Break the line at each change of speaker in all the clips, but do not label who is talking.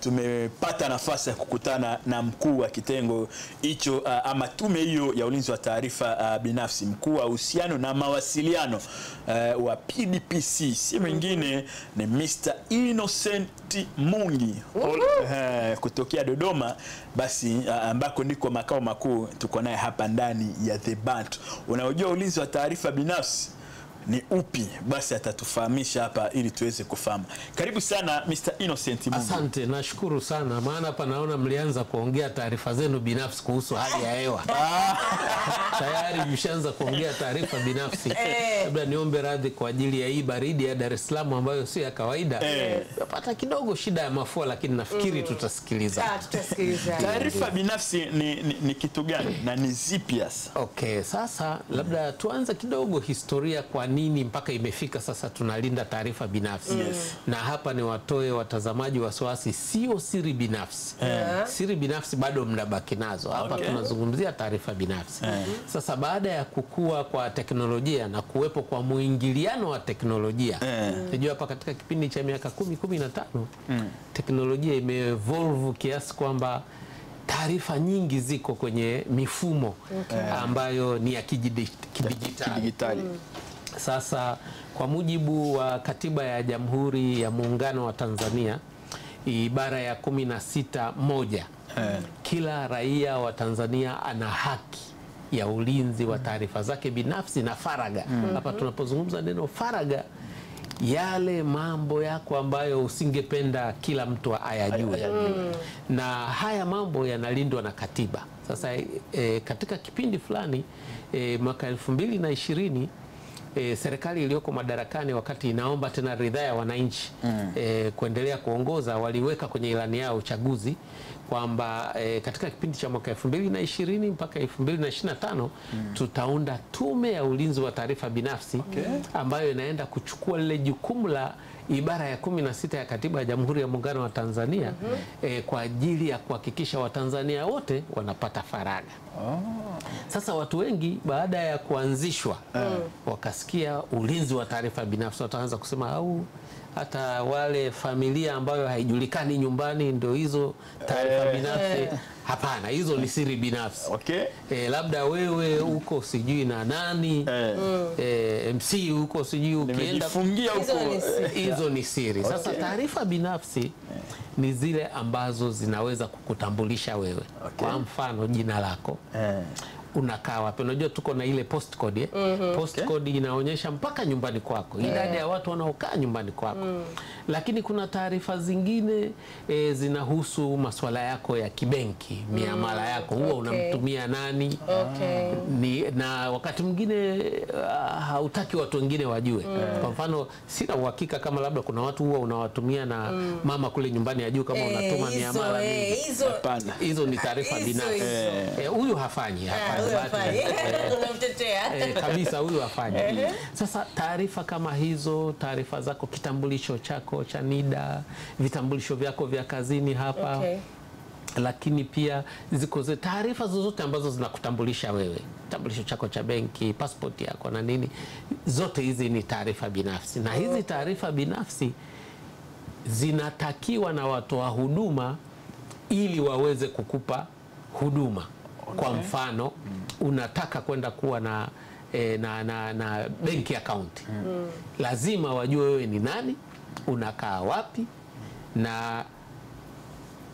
tumepata nafasi ya kukutana na mkuu wa kitengo hicho ama tume hiyo ya ulinzi wa taarifa binafsi, mkuu wa uhusiano na mawasiliano wa PDPC, si mwingine ni Mr. Innocent Mungi kutokea Dodoma, basi ambako ndiko makao makuu. Tuko naye hapa ndani ya The Bantu. Unajua ulinzi wa taarifa binafsi ni upi? Basi atatufahamisha hapa ili tuweze kufahamu. Karibu sana Mr. Innocent Mungi.
Asante, nashukuru sana, maana hapa naona mlianza kuongea taarifa zenu binafsi kuhusu hali ya hewa. Tayari mshaanza kuongea taarifa binafsi. Labda niombe radhi kwa ajili ya hii baridi ya Dar es Salaam ambayo sio ya kawaida. Napata kidogo shida ya mafua, lakini nafikiri tutasikiliza.
Tutasikiliza.
Taarifa binafsi ni kitu gani na ni zipi hasa?
Okay, sasa labda tuanze kidogo historia, kwa nini mpaka imefika sasa tunalinda taarifa binafsi. Na hapa ni watoe watazamaji wasiwasi, sio siri binafsi. Siri binafsi bado mnabaki nazo. Hapa tunazungumzia taarifa binafsi. Sasa baada ya kukua kwa teknolojia na kuwepo kwa muingiliano wa teknolojia, unajua hapa katika kipindi cha miaka 10-15 teknolojia imeevolve kiasi kwamba taarifa nyingi ziko kwenye mifumo ambayo ni ya kidijitali. Sasa kwa mujibu wa Katiba ya Jamhuri ya Muungano wa Tanzania, ibara ya 16(1), kila raia wa Tanzania ana haki ya ulinzi wa taarifa zake binafsi na faragha. Hapa tunapozungumza neno faragha, yale mambo yako ambayo usingependa kila mtu ayajue. Na haya mambo yanalindwa na katiba. Sasa katika kipindi fulani mwaka 2020 serikali iliyoko madarakani, wakati inaomba tena ridhaa ya wananchi kuendelea kuongoza, waliweka kwenye ilani yao uchaguzi kwamba katika kipindi cha mwaka 2020 mpaka 2025 tutaunda tume ya ulinzi wa taarifa binafsi ambayo inaenda kuchukua lile jukumu la ibara ya 16 ya Katiba ya Jamhuri ya Muungano wa Tanzania kwa ajili ya kuhakikisha Watanzania wote wanapata faragha. Sasa watu wengi baada ya kuanzishwa wakasikia ulinzi wa taarifa binafsi, wataanza kusema au hata wale familia ambayo haijulikani nyumbani ndio hizo taarifa binafsi. Hapana, hizo ni siri binafsi. Labda wewe uko sijui na nani, MC uko sijui ukienda
kufungia huko,
hizo ni siri. Sasa taarifa binafsi ni zile ambazo zinaweza kukutambulisha wewe. Kwa mfano jina lako, unakaa wapi. Unajua tuko na ile postcode postcode inaonyesha mpaka nyumbani kwako, idadi ya watu wanaokaa nyumbani kwako. Lakini kuna taarifa zingine zinahusu masuala yako ya kibenki, miamala yako, huwa unamtumia nani, na wakati mwingine hautaki watu wengine wajue. Kwa mfano sina uhakika kama labda kuna watu huwa unawatumia na mama kule nyumbani ajue kama unatuma miamala mingi. Hizo ni taarifa binafsi. Huyu hafanyi kabisa, huyu hafanyi. Sasa taarifa kama hizo, taarifa zako, kitambulisho chako cha NIDA, vitambulisho vyako vya kazini hapa, lakini pia ziko taarifa zozote ambazo zinakutambulisha wewe, kitambulisho chako cha benki, passport yako na nini, zote hizi ni taarifa binafsi. Na hizi taarifa binafsi zinatakiwa na watoa huduma ili waweze kukupa huduma. Kwa mfano unataka kwenda kuwa na benki account, lazima wajue wewe ni nani, unakaa wapi, na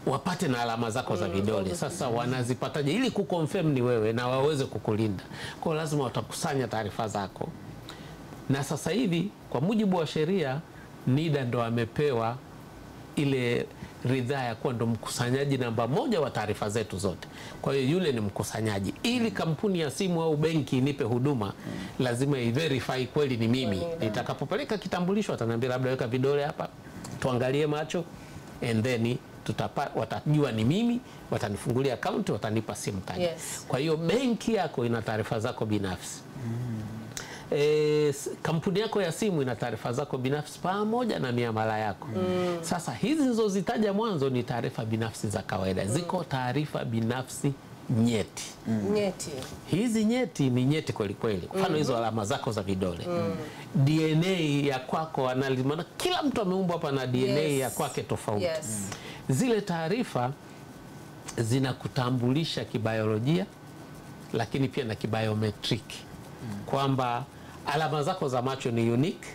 wapate na alama zako za vidole. Sasa wanazipataje ili kuconfirm ni wewe na waweze kukulinda? Kwa lazima watakusanya taarifa zako. Na sasa hivi kwa mujibu wa sheria, NIDA ndo amepewa ile ridhaa ya kuwa ndo mkusanyaji namba 1 wa taarifa zetu zote. Kwa hiyo yule ni mkusanyaji. Ili kampuni ya simu au benki inipe huduma, lazima i-verify kweli ni mimi. Nitakapopeleka kitambulisho ataniambia labda weka vidole hapa, tuangalie macho, and then watajua ni mimi, watanifungulia account, watanipa simu tani. Kwa hiyo benki yako ina taarifa zako binafsi. Kampuni yako ya simu ina taarifa zako binafsi pamoja na miamala yako. Sasa hizi nilizozitaja mwanzo ni taarifa binafsi za kawaida. Ziko taarifa binafsi nyeti.
Nyeti.
Hizi nyeti ni nyeti kweli kweli. Mfano hizo alama zako za vidole. DNA ya kwako maana kila mtu ameumbwa hapa na DNA ya kwake tofauti. Zile taarifa zinakutambulisha kibiolojia lakini pia na kibiometriki. Kwamba alama zako za macho ni unique.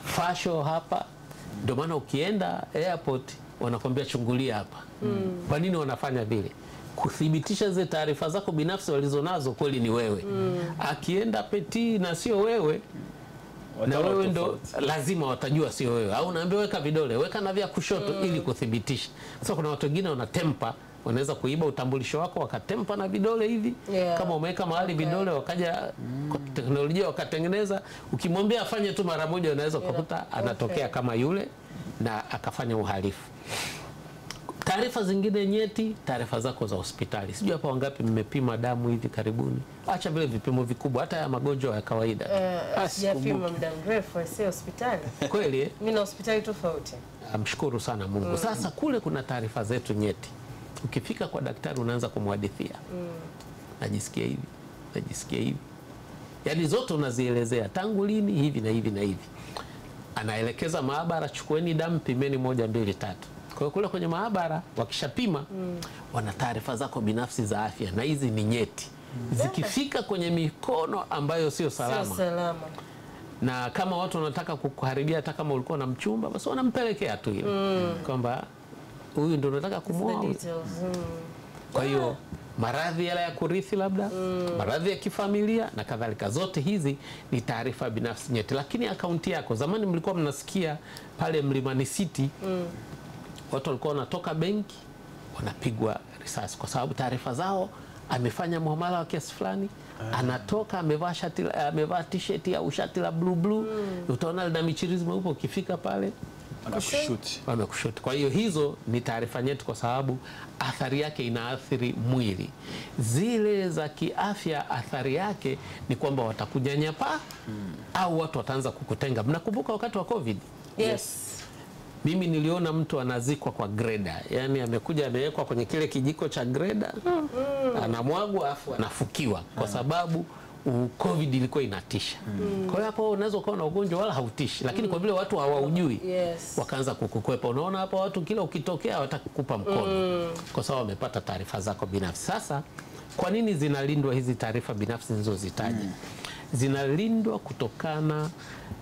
Facial hapa. Ndio maana ukienda airport wanakwambia chungulia hapa. Kwa nini wanafanya vile? Kuthibitisha zile taarifa zako binafsi walizonazo kweli ni wewe. Akienda peti na sio wewe, na wewe ndo lazima watajua sio wewe. Au unaambia weka vidole, weka na vya kushoto ili kuthibitisha. Sasa kuna watu wengine wanatempa, wanaweza kuiba utambulisho wako wakatempa na vidole hivi. Kama umeweka mahali vidole wakaja teknolojia wakatengeneza, ukimwambia afanye tu mara moja unaweza kukuta anatokea kama yule na akafanya uhalifu. Taarifa zingine nyeti, taarifa zako za hospitali. Sijui hapa wangapi mmepima damu hivi karibuni. Acha vile vipimo vikubwa, hata ya magonjwa ya kawaida.
Sijapima muda mrefu, si hospitali.
Kweli?
Mimi na hospitali tofauti.
Mshukuru sana Mungu. Sasa kule kuna taarifa zetu nyeti. Ukifika kwa daktari unaanza kumhadithia. Najisikia hivi, najisikia hivi. Yaani zote unazielezea tangu lini hivi na hivi na hivi. Anaelekeza maabara, chukueni damu, pimeni 1 2 3. Kwa hiyo kule kwenye maabara wakishapima wana taarifa zako binafsi za afya na hizi ni nyeti. Zikifika kwenye mikono ambayo sio salama. Na kama watu wanataka kukuharibia hata kama ulikuwa na mchumba basi wanampelekea tu ile. Kwamba huyu ndio unataka kumuoa. Kwa hiyo maradhi yale ya kurithi labda, maradhi ya kifamilia na kadhalika, zote hizi ni taarifa binafsi nyeti. Lakini akaunti yako, zamani mlikuwa mnasikia pale Mlimani City watu walikuwa wanatoka benki wanapigwa risasi kwa sababu taarifa zao, amefanya muamala wa kiasi fulani, anatoka amevaa t-shirt au shati la blue, utaona lina michirizi meupe, ukifika pale wanakushuti. Kwa hiyo hizo ni taarifa nyeti kwa sababu athari yake inaathiri mwili. Zile za kiafya athari yake ni kwamba watakunyanyapaa au watu wataanza kukutenga. Mnakumbuka wakati wa COVID? Mimi niliona mtu anazikwa kwa greda. Yaani amekuja amewekwa kwenye kile kijiko cha greda, anamwagwa afu anafukiwa kwa sababu COVID ilikuwa inatisha. Kwa hiyo hapo unaweza kuwa na ugonjwa wala hautishi, lakini kwa vile watu hawaujui wakaanza kukukwepa. Unaona hapa watu kila ukitokea watakukupa mkono kwa sababu wamepata taarifa zako binafsi. Sasa kwa nini zinalindwa hizi taarifa binafsi nilizozitaja? Zinalindwa kutokana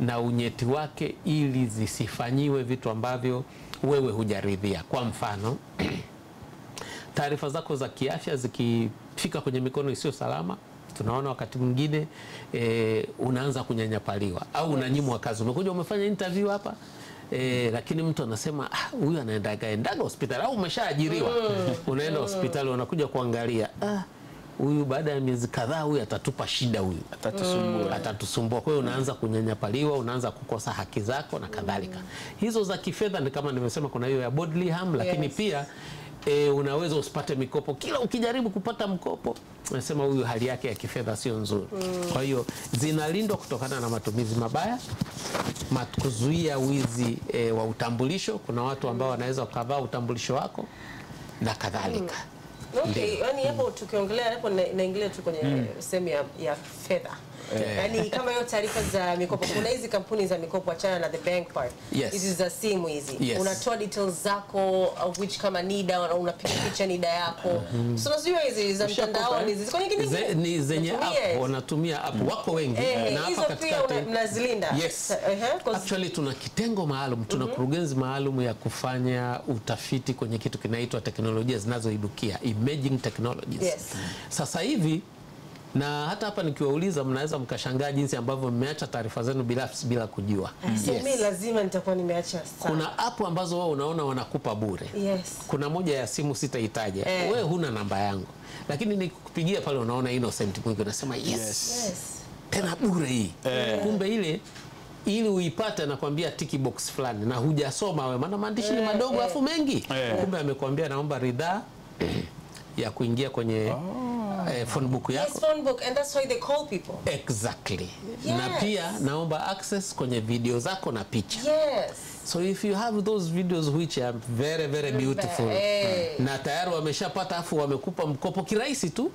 na unyeti wake ili zisifanyiwe vitu ambavyo wewe hujaridhia. Kwa mfano, taarifa zako za kiafya zikifika kwenye mikono isiyo salama, tunaona wakati mwingine unaanza kunyanyapaliwa au unanyimwa kazi. Umekuja umefanya interview hapa lakini mtu anasema huyu anaendaga hospitali au umeshaajiriwa. Unaenda hospitali wanakuja kuangalia huyu baada ya miezi kadhaa huyu atatupa shida, huyu atatusumbua. Kwa hiyo unaanza kunyanyapaliwa, unaanza kukosa haki zako na kadhalika. Hizo za kifedha ni kama nimesema, kuna hiyo ya bodily harm, lakini pia unaweza usipate mikopo. Kila ukijaribu kupata mkopo unasema huyu hali yake ya kifedha sio nzuri. Kwa hiyo zinalindwa kutokana na matumizi mabaya, kuzuia wizi wa utambulisho. Kuna watu ambao wanaweza kuvaa utambulisho wako na kadhalika.
Yaani hapo tukiongelea hapo naingilia tu kwenye sehemu ya fedha. Yaani kama hiyo taarifa za mikopo, kuna hizi kampuni za mikopo, achana na the bank part. Hizi za simu hizi. Unatoa details zako of which kama NIDA, unapiga picha NIDA yako. So unajua hizi za mtandao hizi ziko nyingine
ni zenye app, wanatumia app wako wengi
na hapa katikati mnazilinda.
Actually tuna kitengo maalum, tuna kurugenzi maalum ya kufanya utafiti kwenye kitu kinaitwa teknolojia zinazoibukia, emerging technologies. Sasa hivi na hata hapa nikiwauliza mnaweza mkashangaa jinsi ambavyo mmeacha taarifa zenu binafsi bila kujua.
Mimi lazima nitakuwa nimeacha sana.
Kuna app ambazo wao unaona wanakupa bure. Kuna moja ya simu sitaitaja. Wewe huna namba yangu, lakini nikupigia pale unaona Innocent Mwingi unasema tena bure hii. Kumbe ile ili uipate nakwambia tiki box fulani na hujasoma wewe, maana maandishi ni madogo afu mengi. Kumbe amekwambia naomba ridhaa ya kuingia kwenye phone book yako.
Phone book, and that's why they call people.
Exactly. Na pia naomba access kwenye video zako na picha. So if you have those videos which are very very beautiful, na tayari wameshapata afu wamekupa mkopo kirahisi tu,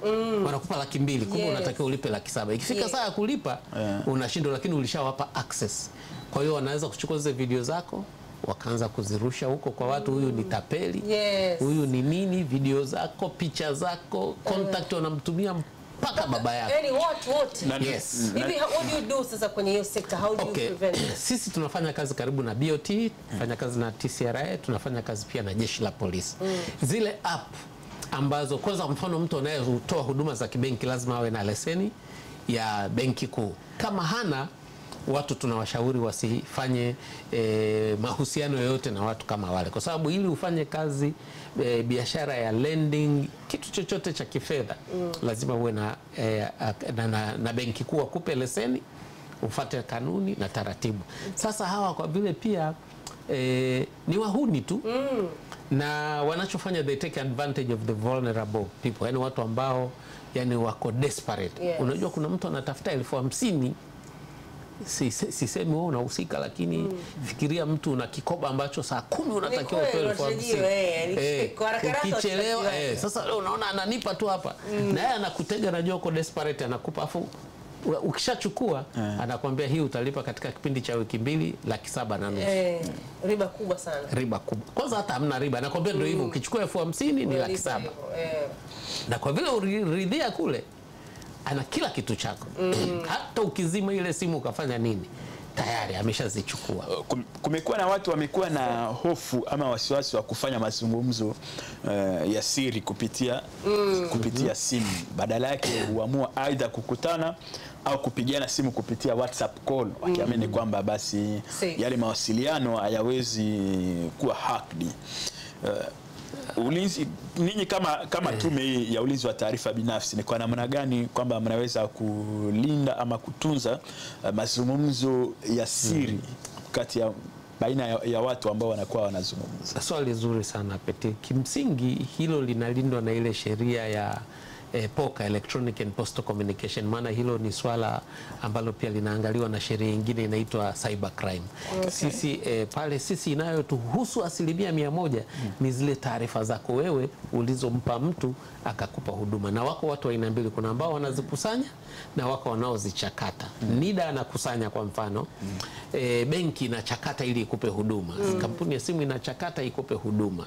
wanakupa 200,000, kumbe unatakiwa ulipe 700,000. Ikifika saa ya kulipa unashindwa, lakini ulishawapa access. Kwa hiyo wanaweza kuchukua zile video zako wakaanza kuzirusha huko kwa watu, huyu ni tapeli, huyu ni nini, video zako, picha zako, contact wanamtumia mpaka baba yako.
Yani what?
Yes.
Hivi what do you do sasa kwenye hiyo sector? How do you prevent it?
Sisi tunafanya kazi karibu na BOT, tunafanya kazi na TCRA, tunafanya kazi pia na jeshi la polisi. Zile app ambazo kwanza, mfano mtu anayetoa huduma za kibenki lazima awe na leseni ya benki kuu. Kama hana, watu tunawashauri wasifanye mahusiano yoyote na watu kama wale, kwa sababu ili ufanye kazi biashara ya lending, kitu chochote cha kifedha, lazima uwe na benki kuu akupe leseni, ufuate kanuni na taratibu. Sasa hawa kwa vile pia ni wahuni tu, na wanachofanya, they take advantage of the vulnerable people, yani watu ambao yani wako desperate. Unajua kuna mtu anatafuta 50,000, sisemi wewe unahusika, lakini fikiria mtu una kikoba ambacho saa 10 unatakiwa utoe 50,000. Ukichelewa sasa leo unaona ananipa tu hapa, na yeye anakutega, anajua uko desperate, anakupa, afu ukishachukua anakuambia hii utalipa katika kipindi cha wiki 2, 750,000.
Riba kubwa sana.
Riba kubwa. Kwanza hata hamna riba, anakuambia ndio hivyo, ukichukua 50,000 ni 700,000. Na kwa vile uridhia kule, ana kila kitu chako. Hata ukizima ile simu ukafanya nini, tayari ameshazichukua.
Kumekuwa na watu wamekuwa na hofu ama wasiwasi wa kufanya mazungumzo ya siri kupitia simu. Badala yake huamua aidha kukutana au kupigiana simu kupitia WhatsApp call, wakiamini kwamba basi yale mawasiliano hayawezi kuwa hacked. Ulinzi, ninyi kama tume hii ya ulinzi wa taarifa binafsi, ni kwa namna gani kwamba mnaweza kulinda ama kutunza mazungumzo ya siri kati ya baina ya watu ambao wanakuwa wanazungumza?
Swali zuri sana Pete. Kimsingi hilo linalindwa na ile sheria ya POCA, Electronic and Postal Communication, maana hilo ni swala ambalo pia linaangaliwa na sheria nyingine inaitwa cyber crime. Sisi pale sisi inayotuhusu 100% ni zile taarifa zako wewe ulizompa mtu akakupa huduma. Na wako watu wa aina mbili, kuna ambao wanazikusanya na wako wanaozichakata. NIDA anakusanya kwa mfano, benki inachakata ili ikupe huduma, kampuni ya simu inachakata ikupe huduma.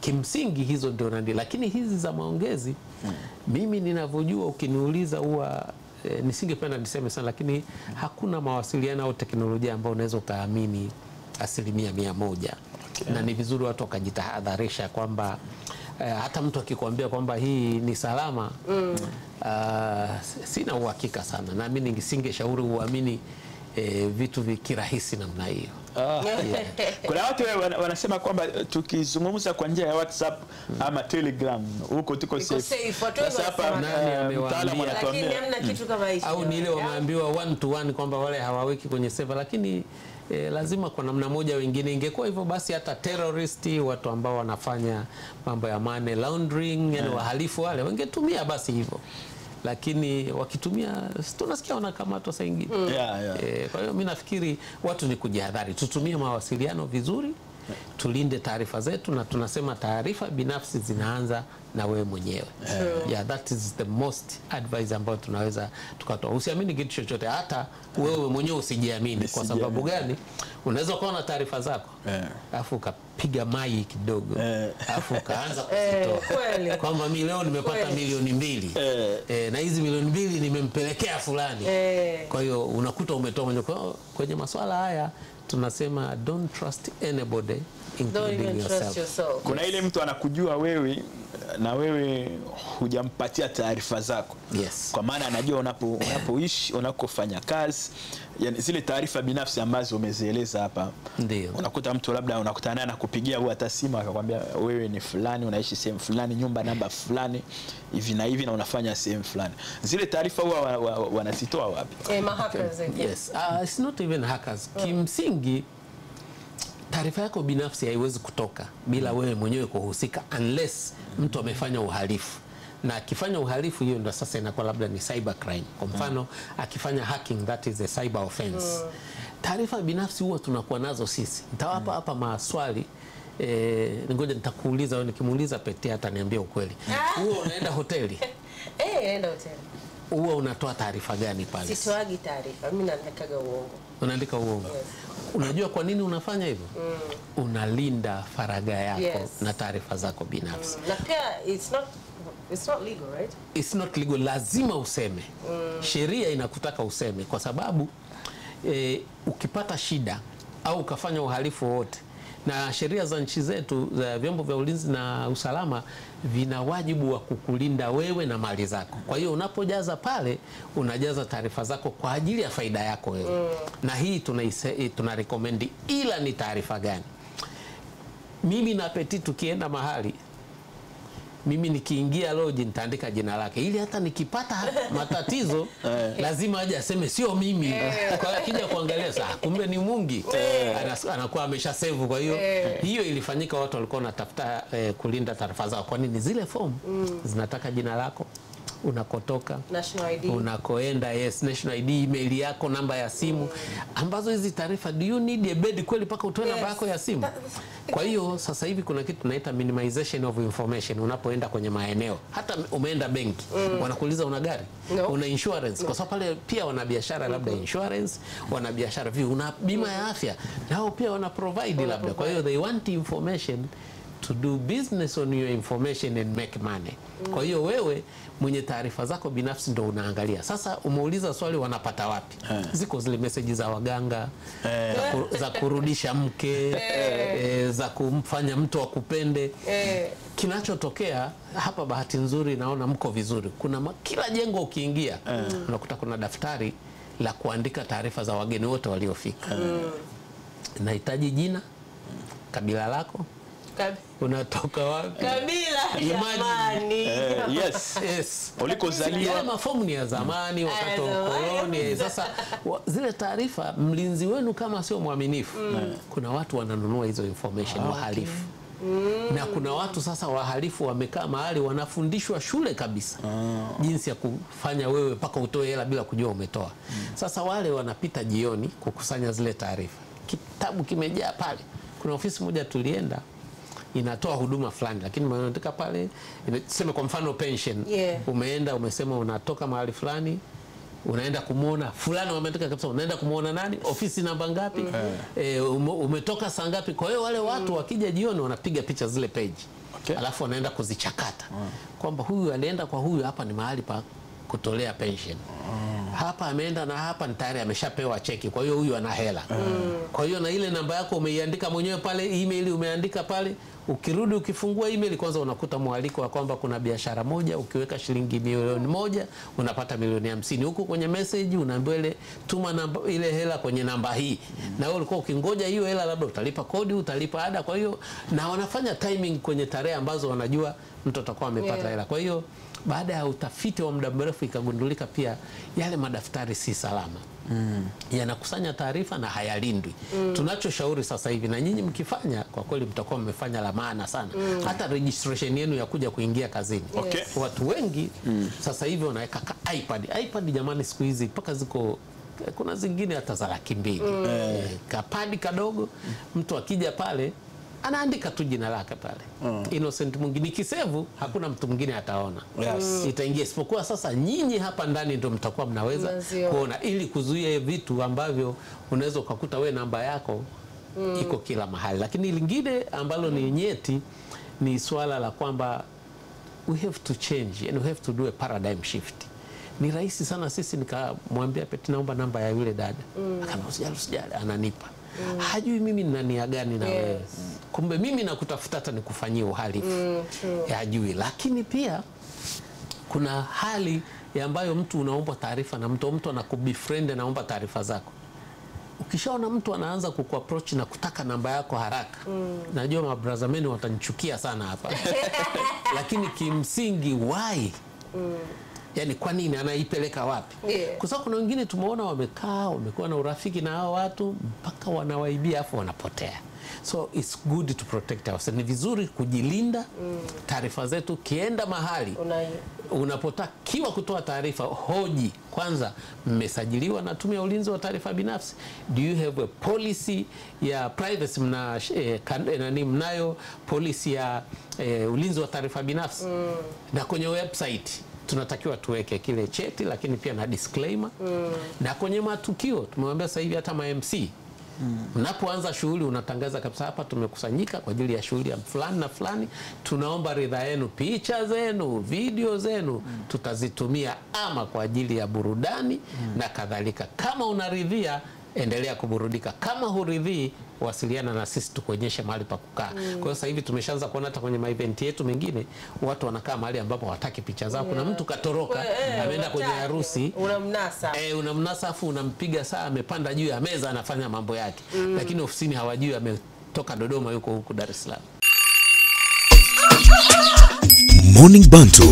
Kimsingi hizo ndio nandi, lakini hizi za maongezi mimi ninavyojua, ukiniuliza huwa nisingependa niseme sana, lakini hakuna mawasiliano au teknolojia ambayo unaweza ukaamini 100%. Na ni vizuri watu wakajitahadharisha kwamba hata mtu akikwambia kwamba hii ni salama, sina uhakika sana, na mimi nisingeshauri uamini vitu vikirahisi namna hiyo.
Kuna watu wanasema kwamba tukizungumza kwa njia ya WhatsApp ama Telegram huko tuko safe.
Sasa
hapa
nani amewaambia?
Lakini hamna kitu kama hicho.
Au ni ile wameambiwa 1 to 1 kwamba wale hawaweki kwenye server, lakini lazima kwa namna moja wengine. Ingekuwa hivyo basi hata terrorist, watu ambao wanafanya mambo ya money laundering, yani wahalifu wale, wangetumia basi hivyo. Lakini wakitumia, tunasikia wanakamatwa saa nyingine. Kwa hiyo mimi nafikiri watu ni kujihadhari, tutumie mawasiliano vizuri, tulinde taarifa zetu, na tunasema taarifa binafsi zinaanza na wewe mwenyewe. That is the most advice ambayo tunaweza tukatoa. Usiamini kitu chochote, hata wewe mwenyewe usijiamini. Kwa sababu gani? Unaweza kuwa na taarifa zako alafu ukapiga mai kidogo, alafu ukaanza kuzitoa kwamba mimi leo nimepata milioni 2 na hizi milioni 2 nimempelekea fulani. Kwa hiyo unakuta umetoa kwenye masuala haya. Tunasema don't trust anybody, including yourself.
Kuna ile mtu anakujua wewe na wewe hujampatia taarifa zako. Kwa maana anajua unapoishi, unakofanya kazi, yani zile taarifa binafsi ambazo umezieleza hapa.
Ndio
unakuta mtu labda unakutana naye na kupigia au hata simu akakwambia wewe ni fulani, unaishi sehemu fulani, nyumba namba fulani, hivi na hivi, na unafanya sehemu fulani. Zile taarifa huwa wanazitoa wapi?
Hackers.
Yes, it's not even hackers. Kimsingi taarifa yako binafsi haiwezi kutoka bila wewe mwenyewe kuhusika, unless mtu amefanya uhalifu. na akifanya uhalifu, hiyo ndio sasa inakuwa labda ni cyber crime. Kwa mfano akifanya hacking, that is a cyber offense. Taarifa binafsi huwa tunakuwa nazo sisi. Nitawapa hapa maswali, ngoja nitakuuliza wewe, nikimuuliza Pete ataniambia ukweli. Huwa unaenda hoteli?
Naenda hoteli.
Huwa unatoa taarifa gani pale?
Sitoagi taarifa, mimi naandikaga uongo.
Unaandika uongo? Yes. Unajua kwa nini unafanya hivyo? Unalinda faragha yako na taarifa zako binafsi.
Na pia it's not legal, right?
It's not legal, lazima useme. Sheria inakutaka useme kwa sababu ukipata shida au ukafanya uhalifu wote, na sheria za nchi zetu za vyombo vya ulinzi na usalama vina wajibu wa kukulinda wewe na mali zako. Kwa hiyo unapojaza pale, unajaza taarifa zako kwa ajili ya faida yako wewe. Na hii tunarecommend, ila ni taarifa gani? Mimi na Peti tukienda mahali, mimi nikiingia lodge nitaandika jina lake ili hata nikipata matatizo lazima aje aseme sio mimi. Kwa akija kuangalia kumbe ni Mungi, anakuwa amesha save. Kwa hiyo hiyo ilifanyika, watu walikuwa wanatafuta kulinda taarifa zao. Kwa nini? Zile form zinataka jina lako, unakotoka,
national ID,
unakoenda, national ID, email yako, namba ya simu, ambazo hizi taarifa, do you need a bed kweli paka utoe namba yako ya simu? Kwa hiyo sasa hivi kuna kitu tunaita minimization of information. Unapoenda kwenye maeneo, hata umeenda benki, wanakuuliza una gari, una insurance, kwa sababu pale pia wana biashara, labda insurance, wana biashara una bima ya afya, nao pia wana provide labda. Kwa hiyo they want information to do business on your information and make money. Kwa hiyo wewe mwenye taarifa zako binafsi ndo unaangalia. Sasa umeuliza swali, wanapata wapi? Ziko zile message za waganga, za kurudisha mke, za kumfanya mtu akupende. Kinachotokea hapa, bahati nzuri naona mko vizuri, kuna kila jengo ukiingia unakuta kuna daftari la kuandika taarifa za wageni wote waliofika. Nahitaji jina, kabila lako, unatoka wapi,
kabila, zamani,
yes, ulikozaliwa.
Yale mafomu ni ya zamani, wakati wa koloni. Sasa zile taarifa, mlinzi wenu kama sio mwaminifu, kuna watu wananunua hizo information, wahalifu. Na kuna watu sasa wahalifu wamekaa mahali wanafundishwa shule kabisa jinsi ya kufanya wewe mpaka utoe hela bila kujua umetoa. Sasa wale wanapita jioni kukusanya zile taarifa, kitabu kimejaa pale. Kuna ofisi moja tulienda, inatoa huduma fulani, lakini unaandika pale, sema kwa mfano pension, umeenda umesema unatoka mahali fulani, unaenda kumuona fulani, wameandika kabisa unaenda kumuona nani, ofisi namba ngapi, umetoka saa ngapi. Kwa hiyo wale watu wakija jioni wanapiga picha zile page, alafu wanaenda kuzichakata kwamba huyu alienda kwa huyu, hapa ni mahali pa kutolea pension, hapa ameenda na hapa tayari ameshapewa cheki, kwa hiyo huyu ana hela. Kwa hiyo na ile namba yako umeiandika mwenyewe pale, email umeandika pale. Ukirudi ukifungua email, kwanza unakuta mwaliko wa kwamba kuna biashara moja, ukiweka shilingi milioni 1 unapata milioni 50. Huko kwenye message unaambiwa ile tuma namba, ile hela kwenye namba hii, na wewe ulikuwa ukingoja hiyo hela, labda utalipa kodi, utalipa ada. Kwa hiyo na wanafanya timing kwenye tarehe ambazo wanajua mtu atakuwa amepata hela. Kwa hiyo baada ya utafiti wa muda mrefu ikagundulika pia yale madaftari si salama. Yanakusanya taarifa na hayalindwi. Tunachoshauri sasa hivi, na nyinyi mkifanya, kwa kweli mtakuwa mmefanya la maana sana. Hata registration yenu ya kuja kuingia kazini. Watu wengi sasa hivi wanaweka iPad jamani, siku hizi mpaka ziko, kuna zingine hata za $200,000. Kapadi kadogo, mtu akija pale anaandika tu jina lake pale. Innocent Mungi, nikisevu hakuna mtu mwingine ataona. Itaingia, isipokuwa sasa nyinyi hapa ndani ndio mtakuwa mnaweza kuona, ili kuzuia vitu ambavyo unaweza ukakuta we namba yako iko kila mahali. Lakini lingine ambalo ni nyeti ni swala la kwamba we have to change and we have to do a paradigm shift. Ni rahisi sana sisi nikamwambia Peti, naomba namba ya yule dada, akaniambia usijali, ananipa. Hajui mimi nina nia gani na wewe. Kumbe mimi nakutafuta hata nikufanyie uhalifu. Hajui. Lakini pia kuna hali ambayo mtu unaomba taarifa na mtu anakubefriend, anaomba taarifa zako. Ukishaona mtu anaanza kukuapproach na kutaka namba yako haraka, najua mabrazameni watanichukia sana hapa. Lakini kimsingi why? Yani kwa nini, anaipeleka wapi? Kwa sababu kuna wengine tumeona wamekuwa na urafiki na hao watu mpaka wanawaibia afu wanapotea. So it's good to protect ourselves. Ni vizuri kujilinda taarifa zetu. Kienda mahali unapotakiwa kutoa taarifa, hoji kwanza, mmesajiliwa na Tume ya Ulinzi wa Taarifa Binafsi? Do you have a policy ya privacy? Mnayo policy ya ulinzi wa taarifa binafsi? Na kwenye website tunatakiwa tuweke kile cheti, lakini pia na disclaimer. Na kwenye matukio tumewambia sasa hivi hata ma-MC mnapoanza shughuli unatangaza kabisa, hapa tumekusanyika kwa ajili ya shughuli ya fulani na fulani, tunaomba ridhaa yenu, picha zenu, video zenu tutazitumia ama kwa ajili ya burudani na kadhalika. Kama unaridhia, endelea kuburudika. Kama huridhii, wasiliana na sisi tukuonyeshe mahali pa kukaa. Kwa hiyo sasa hivi tumeshaanza kuona hata kwenye event yetu mengine watu wanakaa mahali ambapo hawataki picha zao. Kuna mtu katoroka, ameenda kwenye harusi, unamnasa afu unampiga saa amepanda juu ya meza anafanya mambo yake. Lakini ofisini hawajui ametoka Dodoma yuko huku Dar es Salaam.
Morning Bantu.